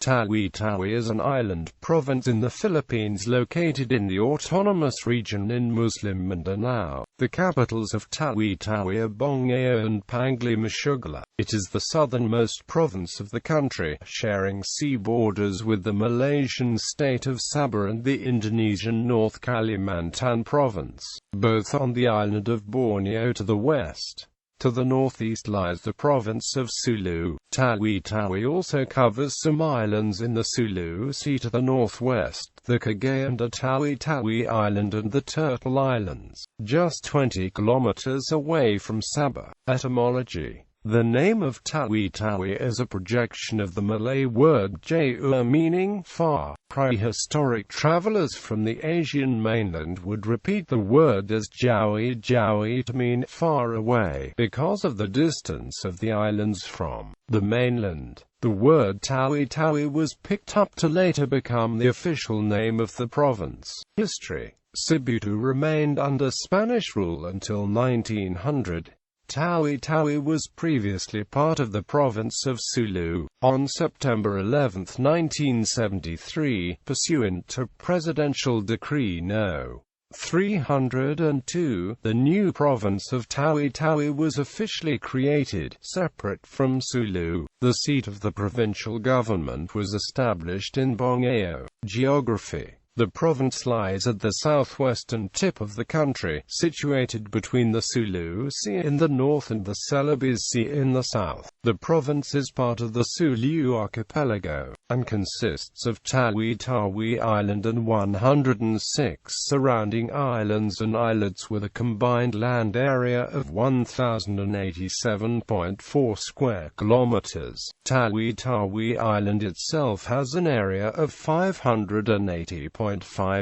Tawi-Tawi is an island province in the Philippines located in the autonomous region in Muslim Mindanao. The capitals of Tawi-Tawi are Bongao and Panglima Sugala. It is the southernmost province of the country, sharing sea borders with the Malaysian state of Sabah and the Indonesian North Kalimantan province, both on the island of Borneo to the west. To the northeast lies the province of Sulu. Tawi-Tawi also covers some islands in the Sulu Sea to the northwest, the Cagayan de Tawi-Tawi Island and the Turtle Islands, just 20 kilometers away from Sabah. Etymology. The name of Tawi-Tawi is a projection of the Malay word jauh meaning far. Prehistoric travelers from the Asian mainland would repeat the word as jawi to mean far away, because of the distance of the islands from the mainland. The word Tawi-Tawi was picked up to later become the official name of the province. History. Cebu remained under Spanish rule until 1900. Tawi-Tawi was previously part of the province of Sulu. On September 11, 1973, pursuant to Presidential Decree No. 302, the new province of Tawi-Tawi was officially created, separate from Sulu. The seat of the provincial government was established in Bongao. Geography. The province lies at the southwestern tip of the country, situated between the Sulu Sea in the north and the Celebes Sea in the south. The province is part of the Sulu archipelago, and consists of Tawi-Tawi Island and 106 surrounding islands and islets with a combined land area of 1,087.4 square kilometers. Tawi-Tawi Island itself has an area of 580.5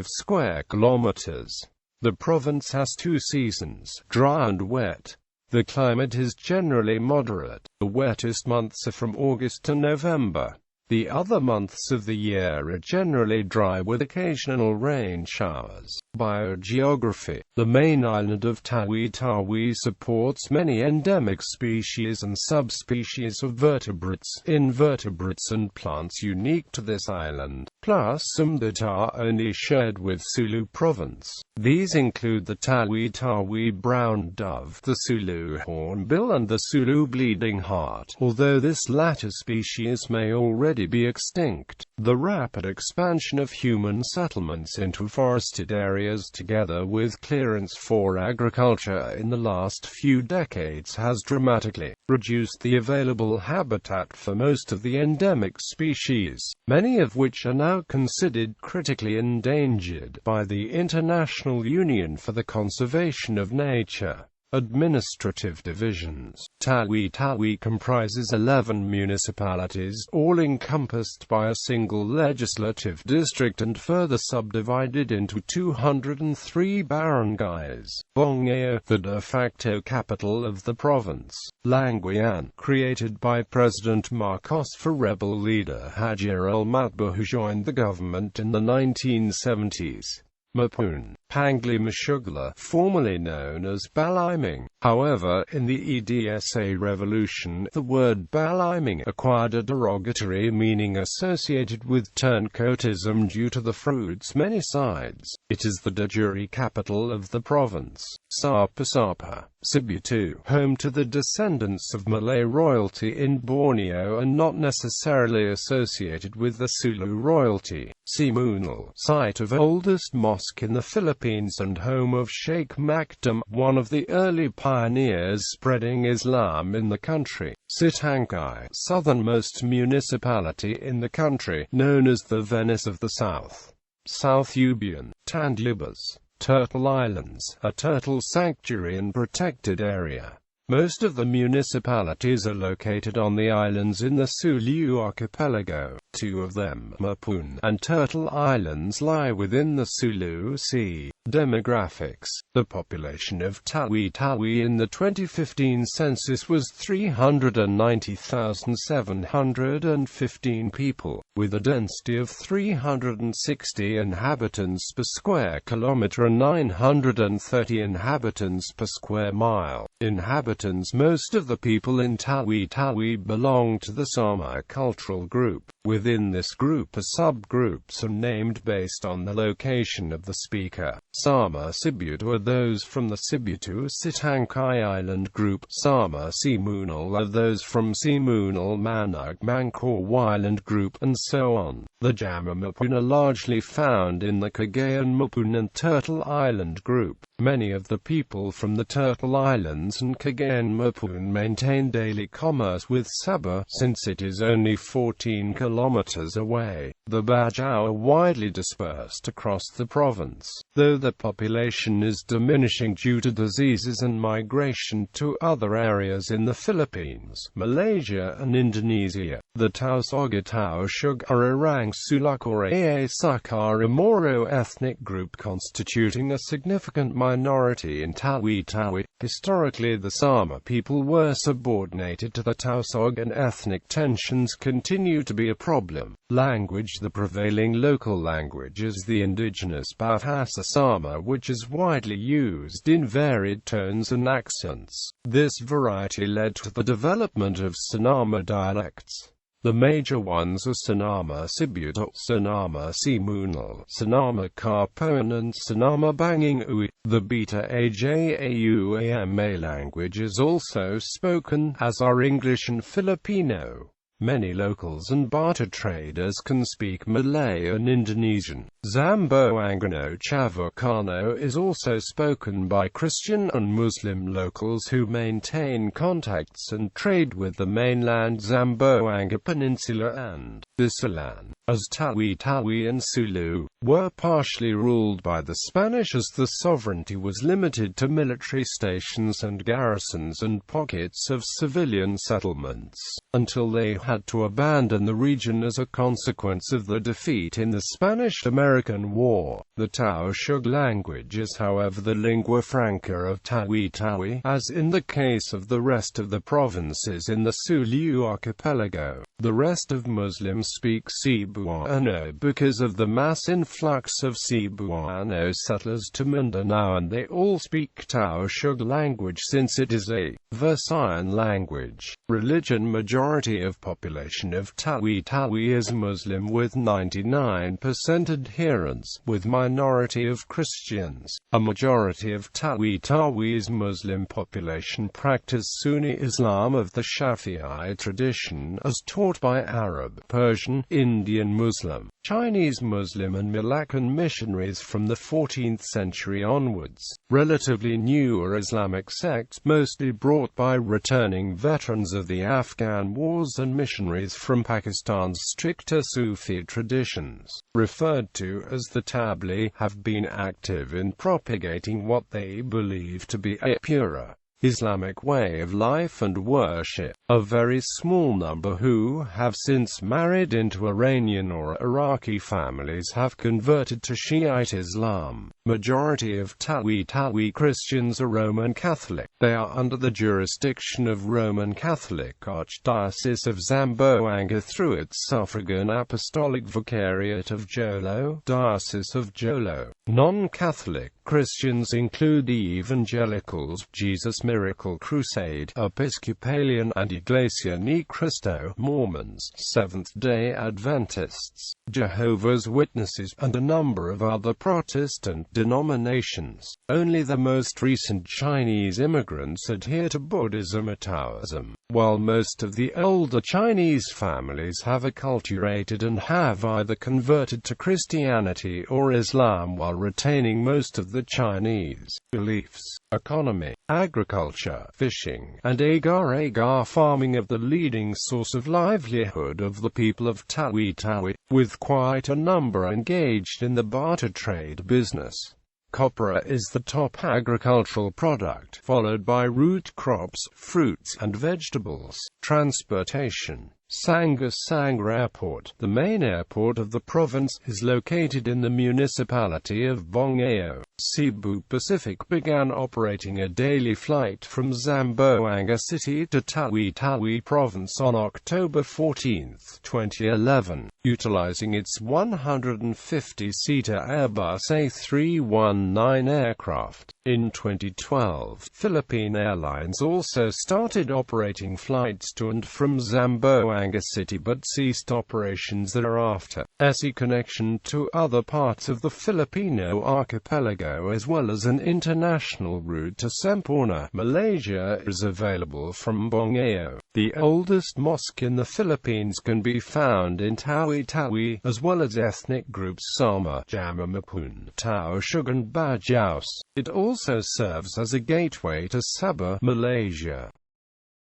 square kilometers. The province has 2 seasons, dry and wet. The climate is generally moderate. The wettest months are from August to November. The other months of the year are generally dry with occasional rain showers. Biogeography. The main island of Tawi-Tawi supports many endemic species and subspecies of vertebrates, invertebrates and plants unique to this island, plus some that are only shared with Sulu province. These include the Tawi-Tawi brown dove, the Sulu hornbill and the Sulu bleeding heart, although this latter species may already be extinct. The rapid expansion of human settlements into forested areas together with clearance for agriculture in the last few decades has dramatically reduced the available habitat for most of the endemic species, many of which are now considered critically endangered by the International Union for the Conservation of Nature. Administrative divisions. Tawi-Tawi comprises 11 municipalities, all encompassed by a single legislative district and further subdivided into 203 barangays. Bongao, the de facto capital of the province. Languyan, created by President Marcos for rebel leader Hajar al-Matbah who joined the government in the 1970s. Mapun, Panglima Sugala, formerly known as Baliming. However, in the EDSA revolution, the word Baliming acquired a derogatory meaning associated with turncoatism due to the fruit's many sides. It is the de jure capital of the province. Sabah, Cebu, home to the descendants of Malay royalty in Borneo and not necessarily associated with the Sulu royalty. Simunal, site of oldest mosque in the Philippines and home of Sheikh Makdum, one of the early pioneers spreading Islam in the country. Sitangkai, southernmost municipality in the country, known as the Venice of the South. South Ubian, Tandlibas, Turtle Islands, a turtle sanctuary and protected area. Most of the municipalities are located on the islands in the Sulu archipelago. 2 of them, Mapun and Turtle Islands, lie within the Sulu Sea. Demographics. The population of Tawi-Tawi in the 2015 census was 390,715 people, with a density of 360 inhabitants per square kilometre and 930 inhabitants per square mile. Inhabitants. Most of the people in Tawi-Tawi belong to the Sama cultural group. Within this group, subgroups are named based on the location of the speaker. Sama Sibutu are those from the Sibutu Sitangkai Island group. Sama Simunal are those from Simunal Manug Mangkor Island group, and so on. The Jama Mapun are largely found in the Cagayan Mapun and Turtle Island group. Many of the people from the Turtle Islands and Cagayan Mapun maintain daily commerce with Sabah, since it is only 14 kilometers away. The Bajau are widely dispersed across the province, though the population is diminishing due to diseases and migration to other areas in the Philippines, Malaysia and Indonesia. The Tausogataw Sugararang Sulak or Aa Sakara Moro ethnic group constituting a significant minority in Tawi-Tawi. Historically, the Sama people were subordinated to the Tausog, and ethnic tensions continue to be a problem. Language. The prevailing local language is the indigenous Bahasa Sama, which is widely used in varied tones and accents. This variety led to the development of Sanama dialects. The major ones are Sanama Sibutu, Sanama Simunal, Sanama Karpoan and Sanama Banging Ui. The Beta-Ajauama language is also spoken, as are English and Filipino. Many locals and barter traders can speak Malay and Indonesian. Zamboangano Chavacano is also spoken by Christian and Muslim locals who maintain contacts and trade with the mainland Zamboanga Peninsula and Bisilan. As Tawi-Tawi and Sulu were partially ruled by the Spanish, as the sovereignty was limited to military stations and garrisons and pockets of civilian settlements, until they had to abandon the region as a consequence of the defeat in the Spanish-American War. The Tausug language is, however, the lingua franca of Tawi-Tawi, as in the case of the rest of the provinces in the Sulu archipelago. The rest of Muslims speak Cebuano because of the mass influx of Cebuano settlers to Mindanao, and they all speak Tausug language since it is a Visayan language. Religion. Majority of population of Tawi-Tawi is Muslim with 99% adherence, with minority of Christians. A majority of Tawi-Tawi's Muslim population practice Sunni Islam of the Shafi'i tradition as taught by Arab, Persian, Indian Muslim, Chinese Muslim and Malaccan missionaries from the 14th century onwards. Relatively newer Islamic sects, mostly brought by returning veterans of the Afghan wars and missionaries from Pakistan's stricter Sufi traditions, referred to as the Tabligh, have been active in propagating what they believe to be a purer Islamic way of life and worship. A very small number who have since married into Iranian or Iraqi families have converted to Shiite Islam. Majority of Tawi-Tawi Christians are Roman Catholic. They are under the jurisdiction of Roman Catholic Archdiocese of Zamboanga through its suffragan apostolic vicariate of Jolo, Diocese of Jolo. Non-Catholic Christians include the Evangelicals, Jesus Miracle Crusade, Episcopalian and Iglesia Ni Cristo, Mormons, Seventh-day Adventists, Jehovah's Witnesses, and a number of other Protestant denominations. Only the most recent Chinese immigrants adhere to Buddhism or Taoism, while most of the older Chinese families have acculturated and have either converted to Christianity or Islam while retaining most of the Chinese beliefs. Economy. Agriculture, fishing, and agar-agar farming are the leading source of livelihood of the people of Tawi-Tawi, with quite a number engaged in the barter trade business. Copra is the top agricultural product, followed by root crops, fruits and vegetables. Transportation. Sangasanga Airport, the main airport of the province, is located in the municipality of Bongao. Cebu Pacific began operating a daily flight from Zamboanga City to Tawi-Tawi Province on October 14, 2011, utilizing its 150-seater Airbus A319 aircraft. In 2012, Philippine Airlines also started operating flights to and from Zamboanga City but ceased operations thereafter. SE connection to other parts of the Filipino archipelago as well as an international route to Semporna, Malaysia, is available from Bongao. The oldest mosque in the Philippines can be found in Tawi-Tawi, as well as ethnic groups Sama, Jamamapun, Tao Sugan Bajaus. It also serves as a gateway to Sabah, Malaysia.